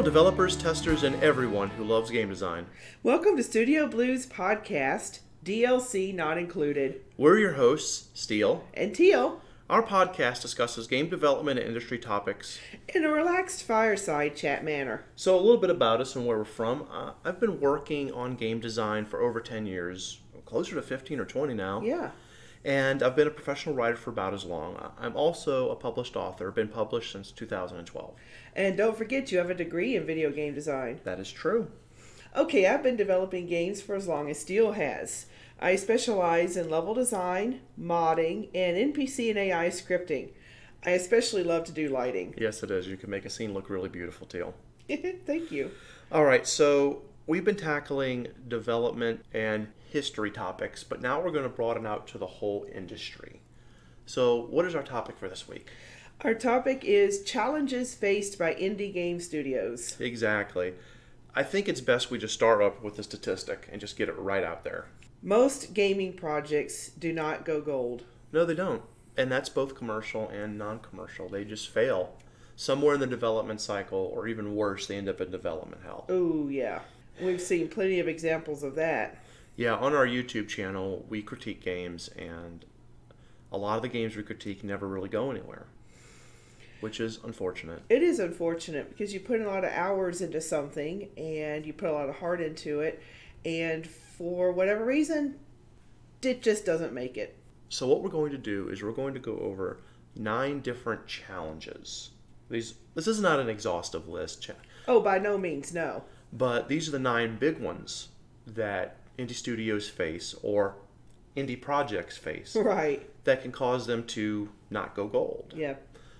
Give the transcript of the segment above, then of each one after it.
developers, testers, and everyone who loves game design. Welcome to Studio Blues Podcast, DLC not included. We're your hosts, Steele and Teal. Our podcast discusses game development and industry topics in a relaxed fireside chat manner. So a little bit about us and where we're from. I've been working on game design for over 10 years, closer to 15 or 20 now. Yeah. And I've been a professional writer for about as long. I'm also a published author, been published since 2012. And don't forget, you have a degree in video game design. That is true. Okay, I've been developing games for as long as Steele has. I specialize in level design, modding, and NPC and AI scripting. I especially love to do lighting. Yes, it is. You can make a scene look really beautiful, Teal. Thank you. All right, so we've been tackling development and history topics, but now we're going to broaden out to the whole industry. So what is our topic for this week? Our topic is challenges faced by indie game studios. Exactly. I think it's best we just start up with the statistic and just get it right out there. Most gaming projects do not go gold. No, they don't. And that's both commercial and non-commercial. They just fail somewhere in the development cycle, or even worse, they end up in development hell. Oh, yeah. We've seen plenty of examples of that. Yeah, on our YouTube channel, we critique games, and a lot of the games we critique never really go anywhere, which is unfortunate. It is unfortunate because you put a lot of hours into something, and you put a lot of heart into it, and for whatever reason, it just doesn't make it. So what we're going to do is we're going to go over 9 different challenges. This is not an exhaustive list. Oh, by no means, no. But these are the 9 big ones that indie studios face, or indie projects face. Right. That can cause them to not go gold. Yeah.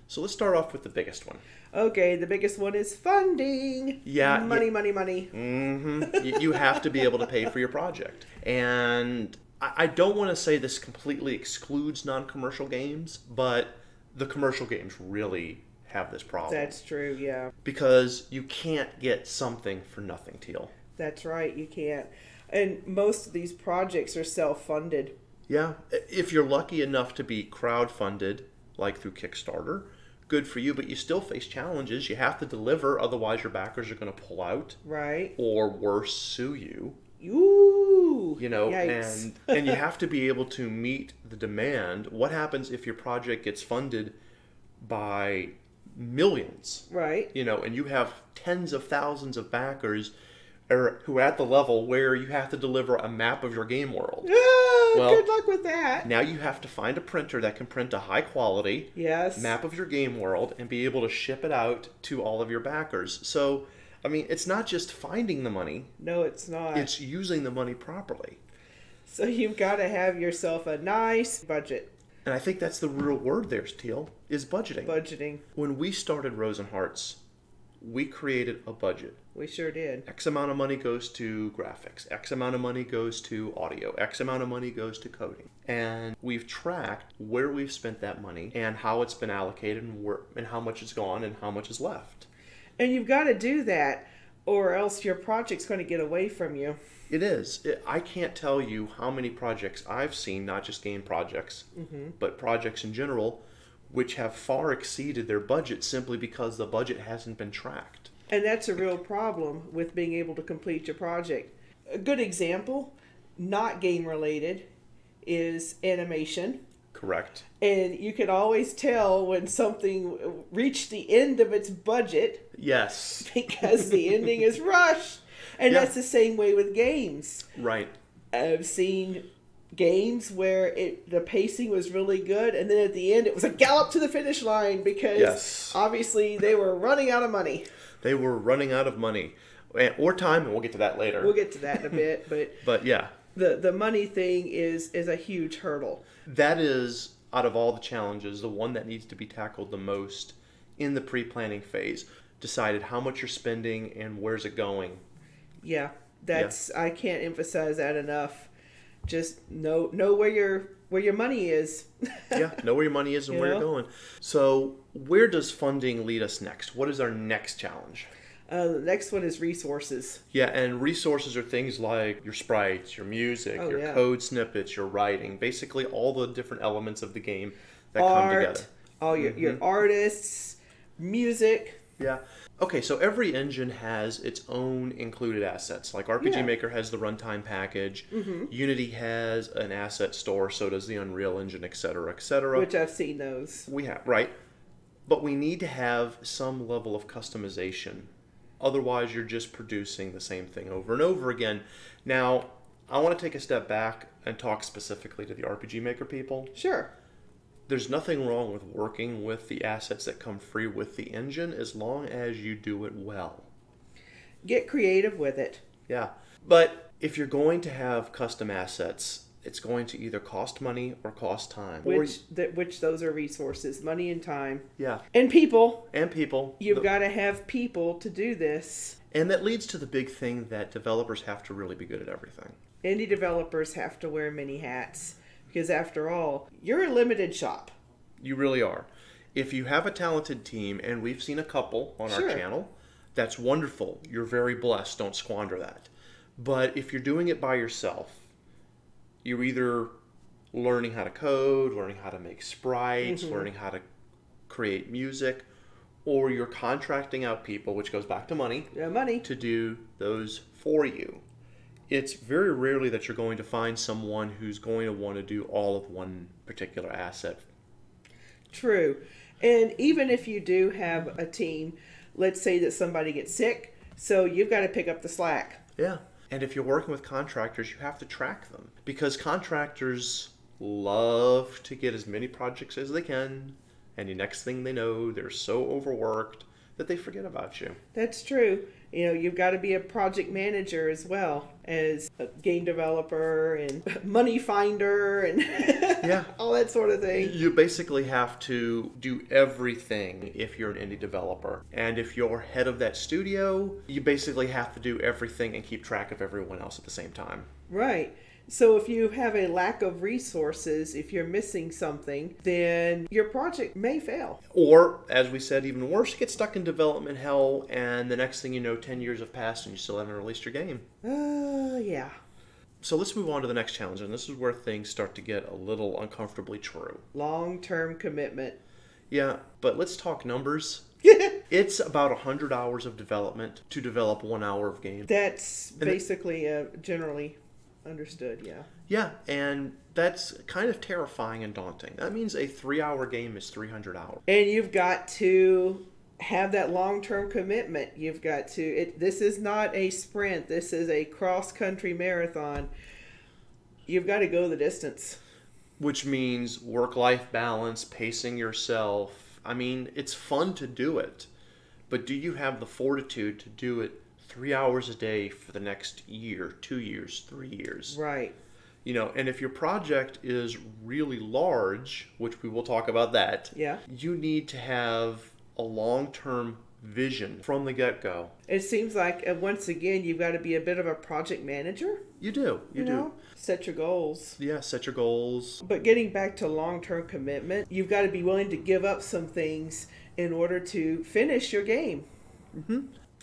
So let's start off with the biggest one. Okay, the biggest one is funding. Yeah. Money. Mm-hmm. You have to be able to pay for your project. And I don't want to say this completely excludes non-commercial games, but the commercial games really have this problem. That's true, yeah. Because you can't get something for nothing, Teal. That's right, you can't. And most of these projects are self-funded. Yeah. If you're lucky enough to be crowd-funded, like through Kickstarter, good for you, but you still face challenges. You have to deliver, otherwise your backers are going to pull out. Right. Or worse, sue you. Ooh. You know, yikes. and you have to be able to meet the demand. What happens if your project gets funded by millions? Right. You know, and you have tens of thousands of backers who are at the level where you have to deliver a map of your game world. Well, good luck with that. Now you have to find a printer that can print a high quality map of your game world and be able to ship it out to all of your backers. So, I mean, it's not just finding the money. No, it's not. It's using the money properly. So you've got to have yourself a nice budget. And I think that's the real word there, Teal, is budgeting. Budgeting. When we started Rose and Hearts, we created a budget. We sure did. X amount of money goes to graphics. X amount of money goes to audio. X amount of money goes to coding. And we've tracked where we've spent that money and how it's been allocated and how much is gone and how much is left. And you've got to do that or else your project's going to get away from you. It is. I can't tell you how many projects I've seen, not just game projects, but projects in general, which have far exceeded their budget simply because the budget hasn't been tracked. And that's a real problem with being able to complete your project. A good example, not game related, is animation. Correct. And you can always tell when something reached the end of its budget. Yes. Because the ending is rushed. And that's the same way with games. Right. I've seen games where the pacing was really good, and then at the end it was a gallop to the finish line because obviously they were running out of money. They were running out of money. Or time, and we'll get to that later. We'll get to that in a bit. But yeah. The money thing is a huge hurdle. That is, out of all the challenges, the one that needs to be tackled the most in the pre-planning phase. Decided how much you're spending and where's it going. Yeah, I can't emphasize that enough. Just know where your money is. Yeah, know where your money is and where you're going. So where does funding lead us next? What is our next challenge? The next one is resources. Yeah, and resources are things like your sprites, your music, your code snippets, your writing, basically all the different elements of the game that come together. All your artists, music, Yeah. Okay, so every engine has its own included assets. Like RPG Yeah. Maker has the runtime package. Unity has an asset store, so does the Unreal Engine, et cetera, et cetera. Which I've seen those. We have, right? But we need to have some level of customization. Otherwise, you're just producing the same thing over and over again. Now, I want to take a step back and talk specifically to the RPG Maker people. Sure. There's nothing wrong with working with the assets that come free with the engine as long as you do it well. Get creative with it. Yeah. But if you're going to have custom assets, it's going to either cost money or cost time. Which those are resources, money and time. Yeah. And people. And people. You've got to have people to do this. And that leads to the big thing that developers have to really be good at everything. Indie developers have to wear many hats. Because after all, you're a limited shop. You really are. If you have a talented team, and we've seen a couple on our channel, that's wonderful. You're very blessed. Don't squander that. But if you're doing it by yourself, you're either learning how to code, learning how to make sprites, learning how to create music, or you're contracting out people, which goes back to money, to do those for you. It's very rarely that you're going to find someone who's going to want to do all of one particular asset. True. And even if you do have a team, let's say that somebody gets sick, so you've got to pick up the slack. Yeah. And if you're working with contractors, you have to track them. Because contractors love to get as many projects as they can. And the next thing they know, they're so overworked that they forget about you. That's true. You know, you've got to be a project manager as well as a game developer and money finder and all that sort of thing. You basically have to do everything if you're an indie developer. And if you're head of that studio, you basically have to do everything and keep track of everyone else at the same time. Right. So if you have a lack of resources, if you're missing something, then your project may fail. Or, as we said, even worse, get stuck in development hell, and the next thing you know, 10 years have passed and you still haven't released your game. Yeah. So let's move on to the next challenge, and this is where things start to get a little uncomfortably true. Long-term commitment. Yeah, but let's talk numbers. It's about 100 hours of development to develop 1 hour of game. That's basically generally understood, yeah. Yeah, and that's kind of terrifying and daunting. That means a 3-hour game is 300 hours. And you've got to have that long-term commitment. You've got to, this is not a sprint. This is a cross-country marathon. You've got to go the distance. Which means work-life balance, pacing yourself. I mean, it's fun to do it. But do you have the fortitude to do it 3 hours a day for the next year, 2 years, 3 years? Right. You know, and if your project is really large, which we will talk about that, you need to have a long-term vision from the get-go. It seems like, once again, you've got to be a bit of a project manager. You do. You do. Set your goals. Yeah, set your goals. But getting back to long-term commitment, you've got to be willing to give up some things in order to finish your game.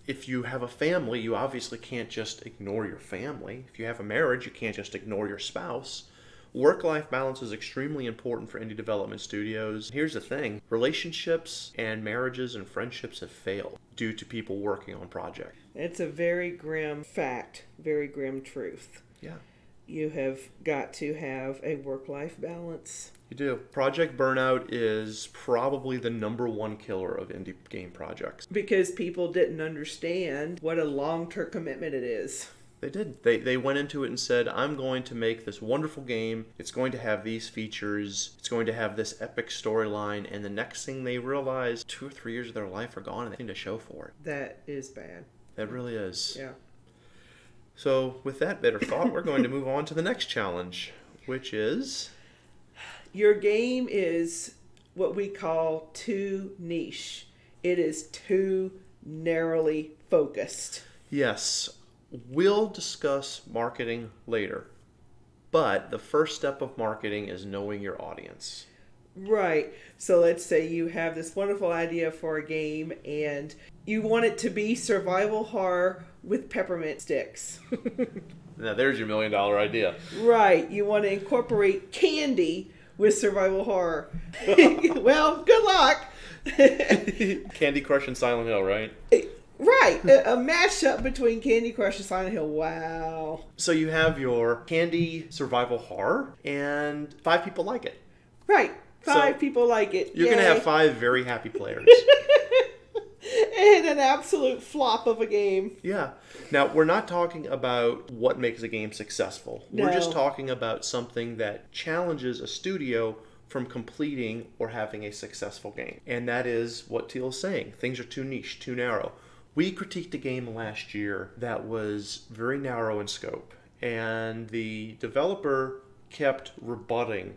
If you have a family, you obviously can't just ignore your family. If you have a marriage, you can't just ignore your spouse. Work-life balance is extremely important for indie development studios. Here's the thing. Relationships and marriages and friendships have failed due to people working on projects. It's a very grim fact, very grim truth. Yeah. You have got to have a work-life balance. You do. Project burnout is probably the #1 killer of indie game projects. Because people didn't understand what a long-term commitment it is. They did. They went into it and said, I'm going to make this wonderful game. It's going to have these features. It's going to have this epic storyline. And the next thing they realize, 2 or 3 years of their life are gone and they need to show for it. That is bad. That really is. Yeah. So with that bitter thought, we're going to move on to the next challenge, which is... Your game is what we call too niche. It is too narrowly focused. Yes. We'll discuss marketing later. But the first step of marketing is knowing your audience. Right. So let's say you have this wonderful idea for a game and you want it to be survival horror with peppermint sticks. Now there's your $1 million idea. Right. You want to incorporate candy with survival horror. Well, good luck. Candy Crush and Silent Hill, right? Right. A mashup between Candy Crush and Silent Hill. Wow. So you have your candy survival horror, and 5 people like it. Right. 5 So people like it. You're going to have 5 very happy players. And an absolute flop of a game. Yeah. Now, we're not talking about what makes a game successful. No. We're just talking about something that challenges a studio from completing or having a successful game. And that is what Teal is saying. Things are too niche, too narrow. We critiqued a game last year that was very narrow in scope. And the developer kept rebutting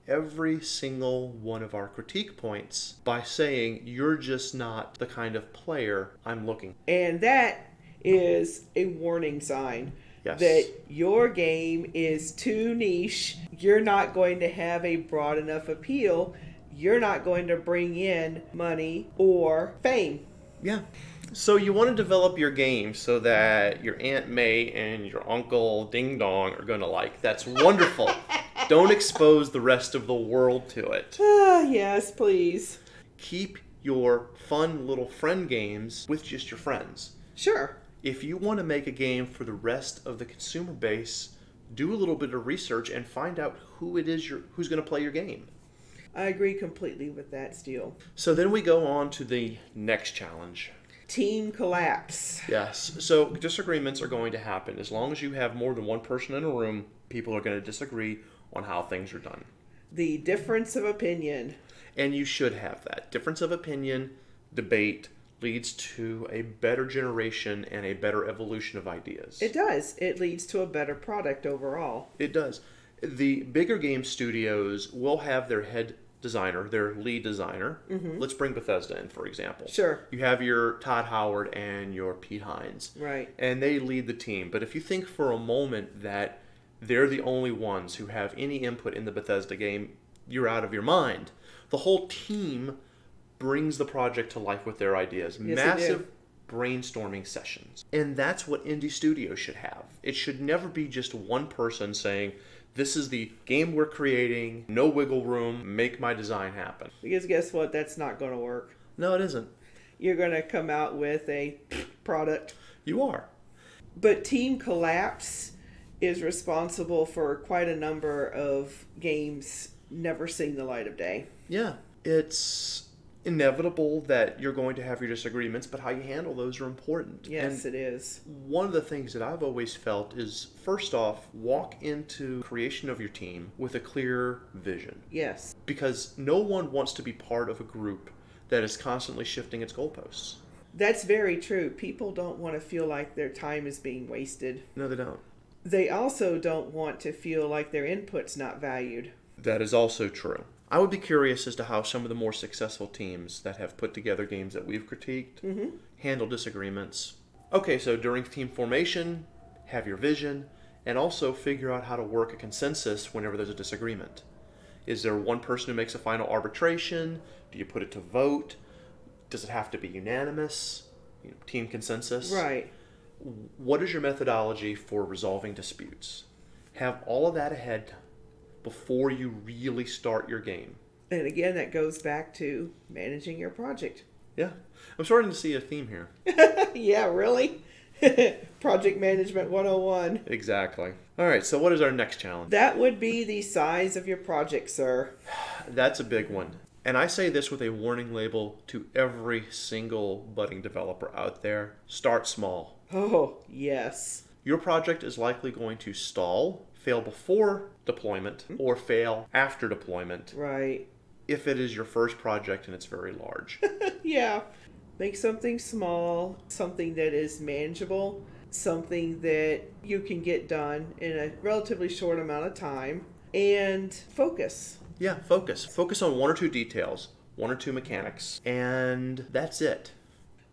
every single one of our critique points by saying, you're just not the kind of player I'm looking. And that is a warning sign. Yes. That your game is too niche. You're not going to have a broad enough appeal. You're not going to bring in money or fame. Yeah. So you want to develop your game so that your Aunt May and your Uncle Ding Dong are going to like. That's wonderful. Don't expose the rest of the world to it. Yes, please. Keep your fun little friend games with just your friends. Sure. If you want to make a game for the rest of the consumer base, do a little bit of research and find out who it is who's going to play your game. I agree completely with that, Steele. So then we go on to the next challenge. Team collapse. Yes. So disagreements are going to happen. As long as you have more than one person in a room, people are going to disagree on how things are done. The difference of opinion. And you should have that. Difference of opinion, debate, leads to a better generation and a better evolution of ideas. It does. It leads to a better product overall. It does. The bigger game studios will have their head designer, their lead designer. Mm-hmm. Let's bring Bethesda in, for example. Sure. You have your Todd Howard and your Pete Hines. Right. And they lead the team. But if you think for a moment that they're the only ones who have any input in the Bethesda game, you're out of your mind. The whole team brings the project to life with their ideas. Yes, Massive brainstorming sessions. And that's what indie studios should have. It should never be just one person saying, this is the game we're creating, no wiggle room, make my design happen. Because guess what? That's not going to work. No, it isn't. You're going to come out with a product. You are. But Team Collapse is responsible for quite a number of games never seeing the light of day. Yeah. It's inevitable that you're going to have your disagreements, but how you handle those are important. Yes, it is. One of the things that I've always felt is, first off, walk into creation of your team with a clear vision. Yes. Because no one wants to be part of a group that is constantly shifting its goalposts. That's very true. People don't want to feel like their time is being wasted. No, they don't. They also don't want to feel like their input's not valued. That is also true. I would be curious as to how some of the more successful teams that have put together games that we've critiqued handle disagreements. Okay, so during team formation, have your vision, and also figure out how to work a consensus whenever there's a disagreement. Is there one person who makes a final arbitration? Do you put it to vote? Does it have to be unanimous? Team consensus? Right. What is your methodology for resolving disputes? Have all of that ahead before you really start your game. And again, that goes back to managing your project. Yeah. I'm starting to see a theme here. Yeah, really? Project Management 101. Exactly. All right, so what is our next challenge? That would be the size of your project, sir. That's a big one. And I say this with a warning label to every single budding developer out there. Start small. Oh, yes. Your project is likely going to stall, fail before deployment, or fail after deployment. Right. If it is your first project and it's very large. Yeah. Make something small, something that is manageable, something that you can get done in a relatively short amount of time, and focus. Yeah, focus. Focus on one or two details, one or two mechanics, and that's it.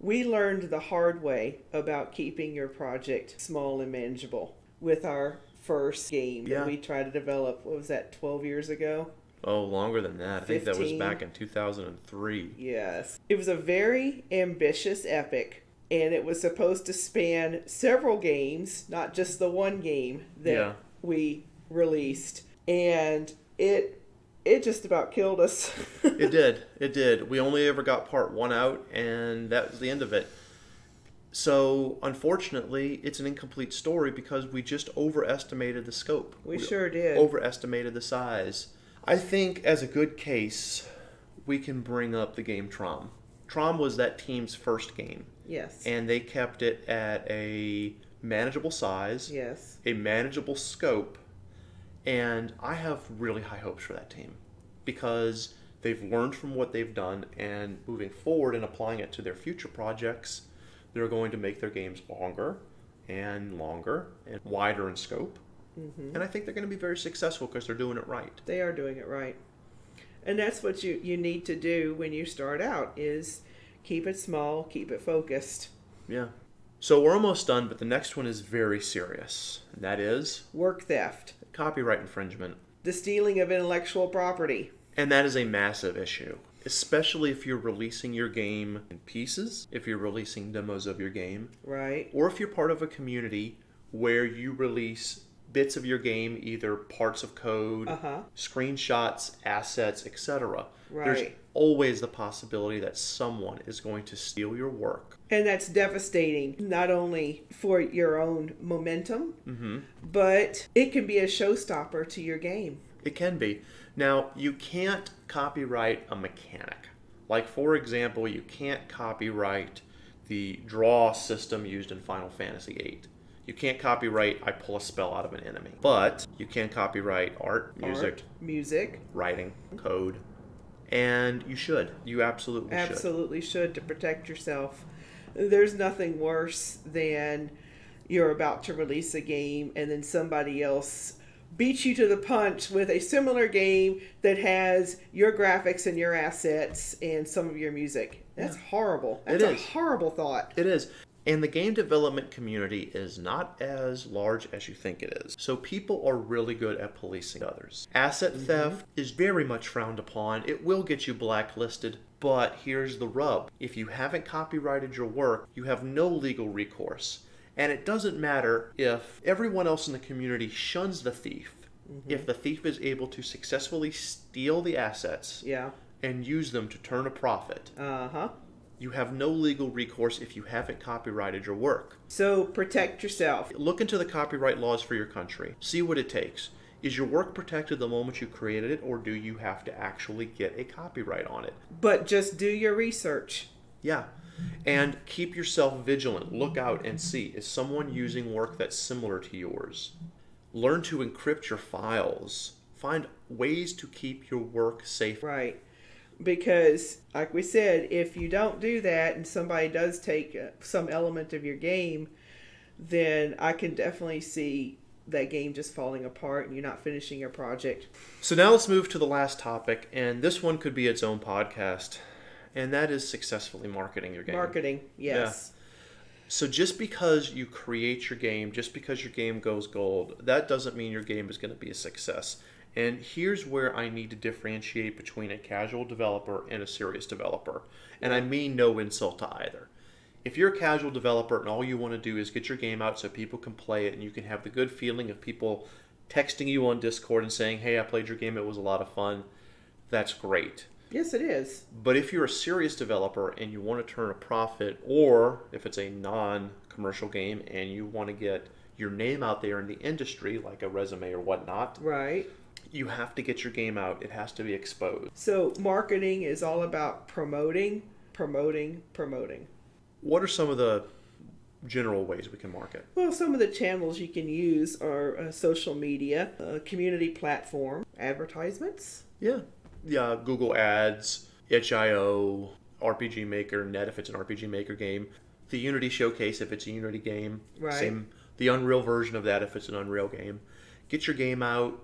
We learned the hard way about keeping your project small and manageable with our first game that we tried to develop. What was that, 12 years ago? Oh, longer than that. I think that was 15. back in 2003. Yes. It was a very ambitious epic, and it was supposed to span several games, not just the one game that we released. And it it just about killed us. It did. It did. We only ever got part 1 out, and that was the end of it. So, unfortunately, it's an incomplete story because we just overestimated the scope. We sure did. Overestimated the size. I think, as a good case, we can bring up the game Trom. Trom was that team's first game. Yes. And they kept it at a manageable size, Yes. a manageable scope, and I have really high hopes for that team because they've learned from what they've done, and moving forward and applying it to their future projects, they're going to make their games longer and wider in scope. Mm-hmm. And I think they're going to be very successful because they're doing it right. They are doing it right. And that's what you need to do when you start out is keep it small, keep it focused. Yeah. So we're almost done, but the next one is very serious. And that is Work theft. copyright infringement. The stealing of intellectual property. And that is a massive issue, especially if you're releasing your game in pieces, if you're releasing demos of your game, Right. or if you're part of a community where you release bits of your game, either parts of code, screenshots, assets, etc. Right. There's always the possibility that someone is going to steal your work. And that's devastating, not only for your own momentum, but it can be a showstopper to your game. It can be. Now, you can't copyright a mechanic. Like, for example, you can't copyright the draw system used in Final Fantasy VIII. You can't copyright I pull a spell out of an enemy. But you can copyright art, music, writing, code, and you should. You absolutely should to protect yourself. There's nothing worse than you're about to release a game and then somebody else beats you to the punch with a similar game that has your graphics and your assets and some of your music. That's horrible. That's a horrible thought. It is. And the game development community is not as large as you think it is. So people are really good at policing others. Asset theft is very much frowned upon. It will get you blacklisted, but here's the rub. If you haven't copyrighted your work, you have no legal recourse. And it doesn't matter if everyone else in the community shuns the thief. If the thief is able to successfully steal the assets and use them to turn a profit, you have no legal recourse if you haven't copyrighted your work. So protect yourself. Look into the copyright laws for your country. See what it takes. Is your work protected the moment you created it, or do you have to actually get a copyright on it? But just do your research. Yeah. And keep yourself vigilant. Look out and see, is someone using work that's similar to yours? Learn to encrypt your files. Find ways to keep your work safe. Right. Because, like we said, if you don't do that and somebody does take some element of your game, then I can definitely see that game just falling apart and you're not finishing your project. So now let's move to the last topic, and this one could be its own podcast, and that is successfully marketing your game. Marketing, yes. Yeah. So just because you create your game, just because your game goes gold, that doesn't mean your game is going to be a success. And here's where I need to differentiate between a casual developer and a serious developer. And I mean no insult to either. If you're a casual developer and all you want to do is get your game out so people can play it and you can have the good feeling of people texting you on Discord and saying, hey, I played your game, it was a lot of fun, that's great. Yes, it is. But if you're a serious developer and you want to turn a profit, or if it's a non-commercial game and you want to get your name out there in the industry, like a resume or whatnot, right, you have to get your game out. It has to be exposed. So marketing is all about promoting. What are some of the general ways we can market? Well, some of the channels you can use are social media, community platform, advertisements. Yeah, Google Ads, itch.io, RPG Maker, Net if it's an RPG Maker game, the Unity Showcase if it's a Unity game, right. The Unreal version of that if it's an Unreal game. Get your game out.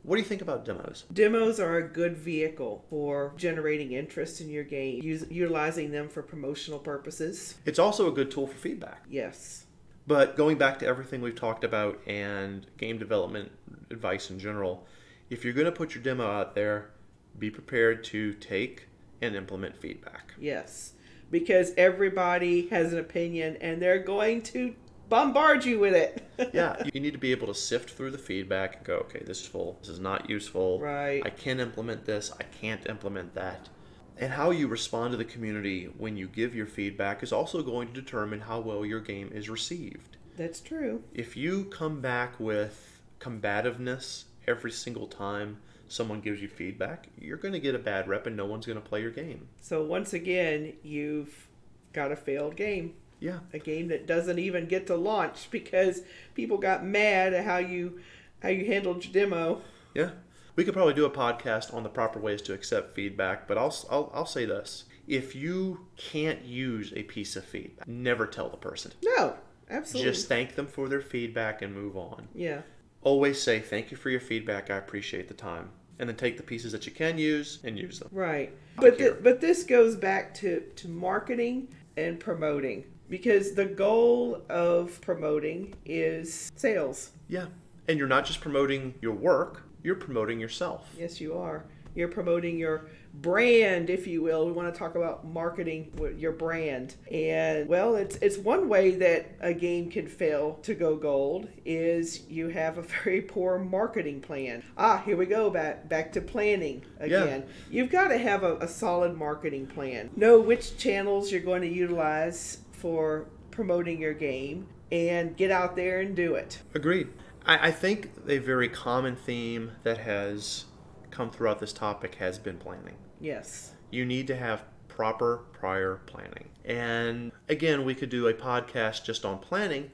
What do you think about demos? Demos are a good vehicle for generating interest in your game, utilizing them for promotional purposes. It's also a good tool for feedback. Yes. But going back to everything we've talked about and game development advice in general, if you're going to put your demo out there, be prepared to take and implement feedback. Yes. Because everybody has an opinion and they're going to bombard you with it. Yeah, you need to be able to sift through the feedback and go, okay, this is full, this is not useful. Right. I can implement this, I can't implement that. And how you respond to the community when you give your feedback is also going to determine how well your game is received. That's true. If you come back with combativeness every single time someone gives you feedback, you're going to get a bad rep and no one's going to play your game. So once again, you've got a failed game. Yeah. A game that doesn't even get to launch because people got mad at how you handled your demo. Yeah. We could probably do a podcast on the proper ways to accept feedback, but I'll say this. If you can't use a piece of feedback, never tell the person. No, absolutely. Just thank them for their feedback and move on. Yeah. Always say, thank you for your feedback, I appreciate the time. And then take the pieces that you can use and use them. Right. But this goes back to marketing and promoting. Because the goal of promoting is sales. Yeah. And you're not just promoting your work, you're promoting yourself. Yes, you are. You're promoting your brand, if you will. We want to talk about marketing with your brand. And, well, it's one way that a game can fail to go gold is you have a very poor marketing plan. Here we go, back to planning again. Yeah. You've got to have a solid marketing plan. Know which channels you're going to utilize for promoting your game and get out there and do it. Agreed. I think a very common theme that has come throughout this topic has been planning. Yes. You need to have proper prior planning. And again, we could do a podcast just on planning,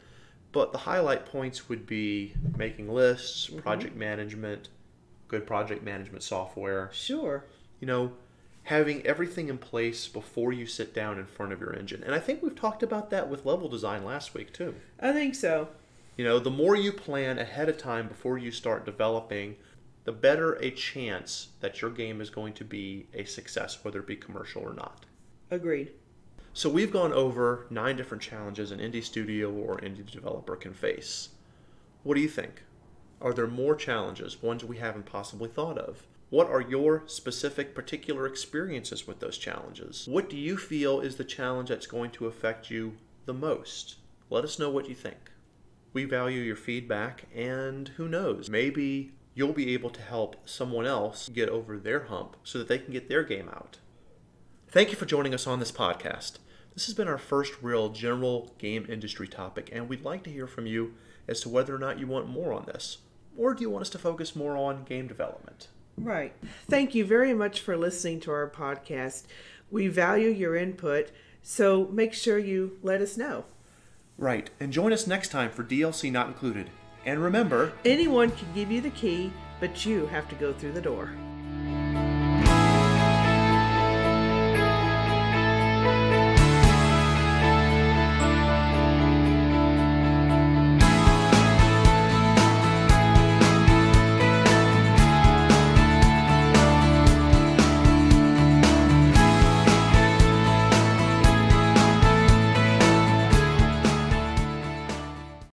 but the highlight points would be making lists, project management, good project management software. Sure. Having everything in place before you sit down in front of your engine. And I think we've talked about that with level design last week too. I think so. The more you plan ahead of time before you start developing, the better a chance that your game is going to be a success, whether it be commercial or not. Agreed. So we've gone over 9 different challenges an indie studio or indie developer can face. What do you think? Are there more challenges, ones we haven't possibly thought of? What are your specific particular experiences with those challenges? What do you feel is the challenge that's going to affect you the most? Let us know what you think. We value your feedback, and who knows, maybe you'll be able to help someone else get over their hump so that they can get their game out. Thank you for joining us on this podcast. This has been our first real general game industry topic, and we'd like to hear from you as to whether or not you want more on this, or do you want us to focus more on game development? Right. Thank you very much for listening to our podcast. We value your input, so make sure you let us know. Right, and join us next time for DLC Not Included. And remember, anyone can give you the key, but you have to go through the door.